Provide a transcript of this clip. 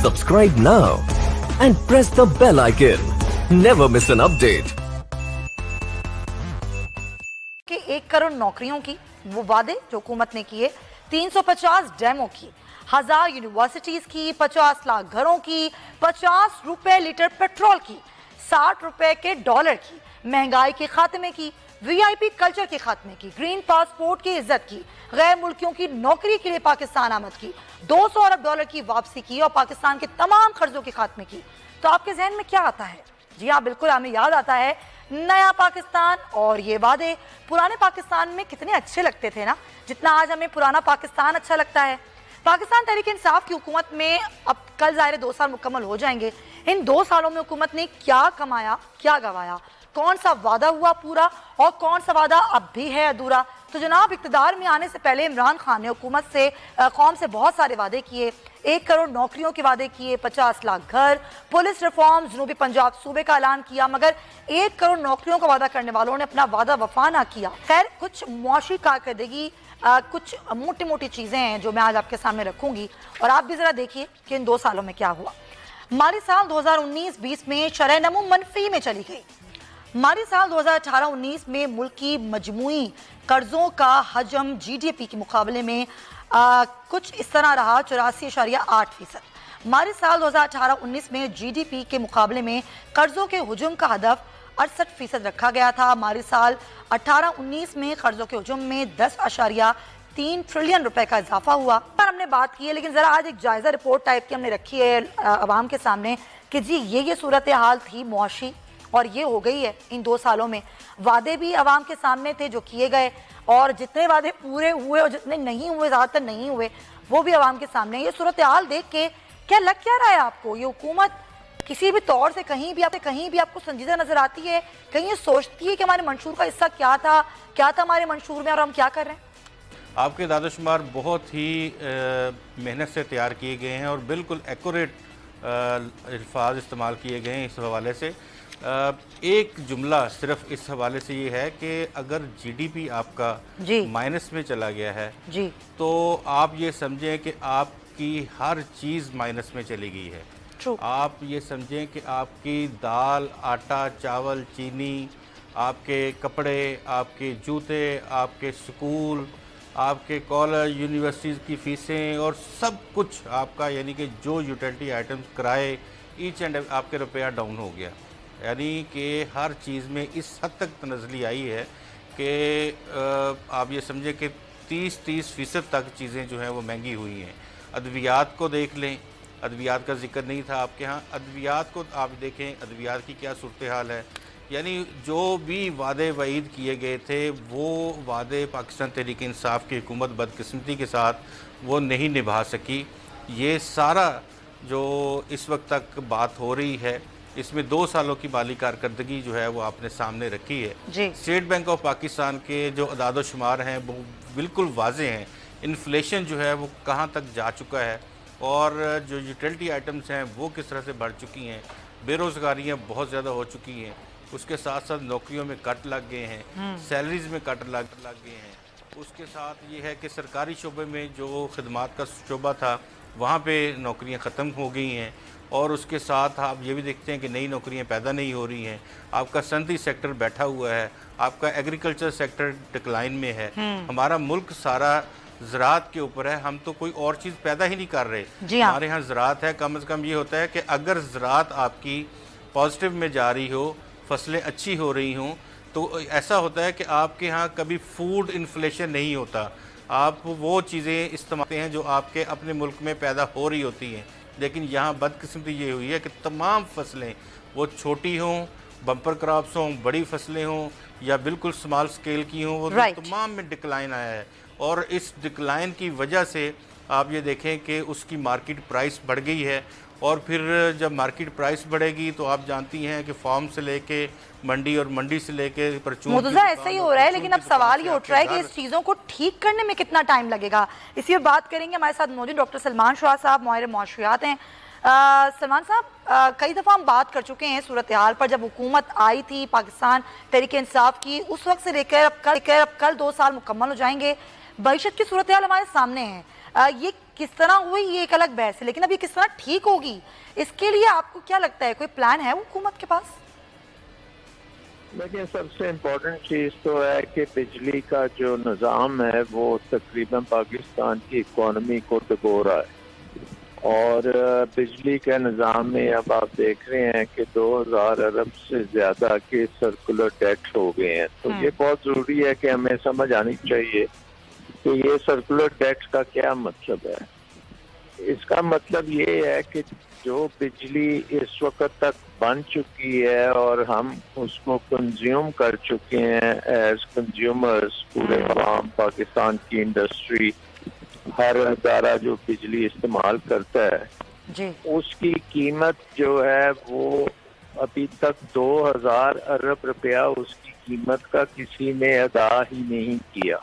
Subscribe now and press the bell icon. Never miss an update. कि 1 करोड़ नौकरियों की वो वादे जो हुकूमत ने किए, 350 डैमों की, 1000 यूनिवर्सिटीज की, 50 लाख घरों की, 50 रुपए लीटर पेट्रोल की, 60 रुपए के डॉलर की, महंगाई के खात्मे की, वीआईपी कल्चर के खात्मे की, ग्रीन पासपोर्ट की इज्जत की, गैर मुल्कियों की नौकरी के लिए पाकिस्तान आमद की, 200 अरब डॉलर की वापसी की और पाकिस्तान के तमाम कर्जों के खात्मे की। तो आपके जहन में क्या आता है? जी हाँ, बिल्कुल हमें याद आता है नया पाकिस्तान। और ये वादे पुराने पाकिस्तान में कितने अच्छे लगते थे ना, जितना आज हमें पुराना पाकिस्तान अच्छा लगता है। पाकिस्तान तहरीक इंसाफ की हुकूमत में अब कल ज़ाहिर 2 साल मुकम्मल हो जाएंगे। इन 2 सालों में हुकूमत ने क्या कमाया, क्या गवाया, कौन सा वादा हुआ पूरा और कौन सा वादा अब भी है अधूरा। तो जनाब, इक़्तिदार में आने से पहले इमरान खान ने हुकूमत से, कौम से बहुत सारे वादे किए। 1 करोड़ नौकरियों के वादे किए, 50 लाख घर, पुलिस रिफॉर्म, जनूबी पंजाब सूबे का ऐलान किया, मगर 1 करोड़ नौकरियों का वादा करने वालों ने अपना वादा वफा ना किया। खैर, कुछ मुआशी कारकर्दगी, कुछ मोटी मोटी चीज़ें हैं जो मैं आज आपके सामने रखूंगी और आप भी ज़रा देखिए कि इन 2 सालों में क्या हुआ। माली साल 2019-20 में शरह नमू मनफी में चली गई। माली साल 2018-19 में मुल्क की मजमूई कर्जों का हजम जीडीपी के मुकाबले में कुछ इस तरह रहा, 84.8%। माली साल 2018-19 में जीडीपी के मुकाबले में कर्जों के हजम का हदफ 68% रखा गया था। माली साल 18-19 में कर्जों के हजम में 10.3 ट्रिलियन रुपए का इजाफा हुआ। पर हमने बात की है, लेकिन जरा आज एक जायजा रिपोर्ट टाइप की हमने रखी है अवाम के सामने कि जी ये सूरत हाल थी मुआशी और ये हो गई है इन 2 सालों में। वादे भी अवाम के सामने थे जो किए गए, और जितने वादे पूरे हुए और जितने नहीं हुए, ज़्यादातर नहीं हुए, वो भी अवाम के सामने। ये सूरत हाल देख के क्या लग क्या रहा है आपको? ये हुकूमत किसी भी तौर से कहीं भी आपको संजीदा नजर आती है? कहीं ये सोचती है कि हमारे मंशूर का हिस्सा क्या था हमारे मंशूर में और हम क्या कर रहे हैं? आपके दादोशुमार बहुत ही मेहनत से तैयार किए गए हैं और बिल्कुल एक्यूरेट अल्फाज इस्तेमाल किए गए हैं इस हवाले से। एक जुमला सिर्फ इस हवाले से ये है कि अगर जीडीपी आपका माइनस में चला गया है जी, तो आप ये समझें कि आपकी हर चीज़ माइनस में चली गई है। आप ये समझें कि आपकी दाल, आटा, चावल, चीनी, आपके कपड़े, आपके जूते, आपके स्कूल, आपके कॉलेज, यूनिवर्सिटीज़ की फ़ीसें और सब कुछ आपका, यानी कि जो यूटिलिटी आइटम्स, किराए, ईच एंड आपके रुपया डाउन हो गया। यानी कि हर चीज़ में इस हद तक तनज़ली आई है कि आप ये समझें कि 30% तक चीज़ें जो हैं वो महंगी हुई हैं। अद्वियात को देख लें, अद्वियात का जिक्र नहीं था आपके यहाँ, अद्वियात को आप देखें, अद्वियात की क्या सूरत हाल है। यानी जो भी वादे वईद किए गए थे वो वादे पाकिस्तान तहरीक इंसाफ की हुकूमत बदकिस्मती के साथ वो नहीं निभा सकी। ये सारा जो इस वक्त तक बात हो रही है, इसमें 2 सालों की माली कारकर्दगी जो है वो आपने सामने रखी है। स्टेट बैंक ऑफ पाकिस्तान के जो अदाद शुमार हैं वो बिल्कुल वाज़े हैं। इन्फ्लेशन जो है वो कहाँ तक जा चुका है और जो यूटिलिटी आइटम्स हैं वो किस तरह से बढ़ चुकी हैं, बेरोज़गारियाँ बहुत ज़्यादा हो चुकी हैं, उसके साथ साथ नौकरियों में कट लग गए हैं, सैलरीज़ में कट लग गए हैं। उसके साथ ये है कि सरकारी शोबे में जो खदमात का शोबा था वहाँ पे नौकरियाँ ख़त्म हो गई हैं और उसके साथ आप ये भी देखते हैं कि नई नौकरियां पैदा नहीं हो रही हैं। आपका सनती सेक्टर बैठा हुआ है, आपका एग्रीकल्चर सेक्टर डिक्लाइन में है। हमारा मुल्क सारा ज़राअत के ऊपर है, हम तो कोई और चीज़ पैदा ही नहीं कर रहे। हमारे यहाँ ज़राअत है, कम से कम ये होता है कि अगर ज़राअत आपकी पॉजिटिव में जा रही हो, फसलें अच्छी हो रही हों, तो ऐसा होता है कि आपके यहाँ कभी फूड इन्फ्लेशन नहीं होता। आप वो चीज़ें इस्तेमाल हैं जो आपके अपने मुल्क में पैदा हो रही होती हैं। लेकिन यहाँ बदकिस्मती ये हुई है कि तमाम फसलें, वो छोटी हों, बम्पर क्रॉप्स हों, बड़ी फसलें हों या बिल्कुल स्मॉल स्केल की हों, वो तमाम में डिक्लाइन आया है। और इस डिक्लाइन की वजह से आप ये देखें कि उसकी मार्केट प्राइस बढ़ गई है और फिर जब मार्केट प्राइस बढ़ेगी तो आप जानती हैं कि फार्म से लेके मंडी और मंडी से लेके परचून, मुर्तज़ा ऐसा ही हो रहा है। लेकिन अब सवाल ये उठ रहा है कि इस चीज़ों को ठीक करने में कितना टाइम लगेगा। इसी पर बात करेंगे। हमारे साथ मौजूद डॉक्टर सलमान शाह साहब, माहिर मौशरियात हैं। सलमान साहब, कई दफ़ा हम बात कर चुके हैं सूरत हाल पर। जब हुकूमत आई थी पाकिस्तान तहरीक इंसाफ की, उस वक्त से लेकर अब कल 2 साल मुकम्मल हो जाएंगे, मईशत की सूरत हाल हमारे सामने है। ये किस तरह हुई ये एक अलग बहस है, लेकिन अब ये किस तरह ठीक होगी, इसके लिए आपको क्या लगता है, कोई प्लान है हुकूमत के पास? देखिए, सबसे इम्पोर्टेंट चीज़ तो है कि बिजली का जो निज़ाम है वो तकरीबन पाकिस्तान की इकॉनमी को डुबो रहा है। और बिजली के निज़ाम में अब आप देख रहे हैं कि 2000 अरब से ज़्यादा के सर्कुलर डेट हो गए हैं। तो ये बहुत ज़रूरी है कि हमें समझ आनी चाहिए कि ये सर्कुलर डेट का क्या मतलब है। इसका मतलब ये है कि जो बिजली इस वक्त तक बन चुकी है और हम उसको कंज्यूम कर चुके हैं एज कंज्यूमर्स, पूरे आवाम, पाकिस्तान की इंडस्ट्री, हर अदारा जो बिजली इस्तेमाल करता है जी, उसकी कीमत जो है वो अभी तक 2000 अरब रुपया उसकी कीमत का किसी ने अदा ही नहीं किया।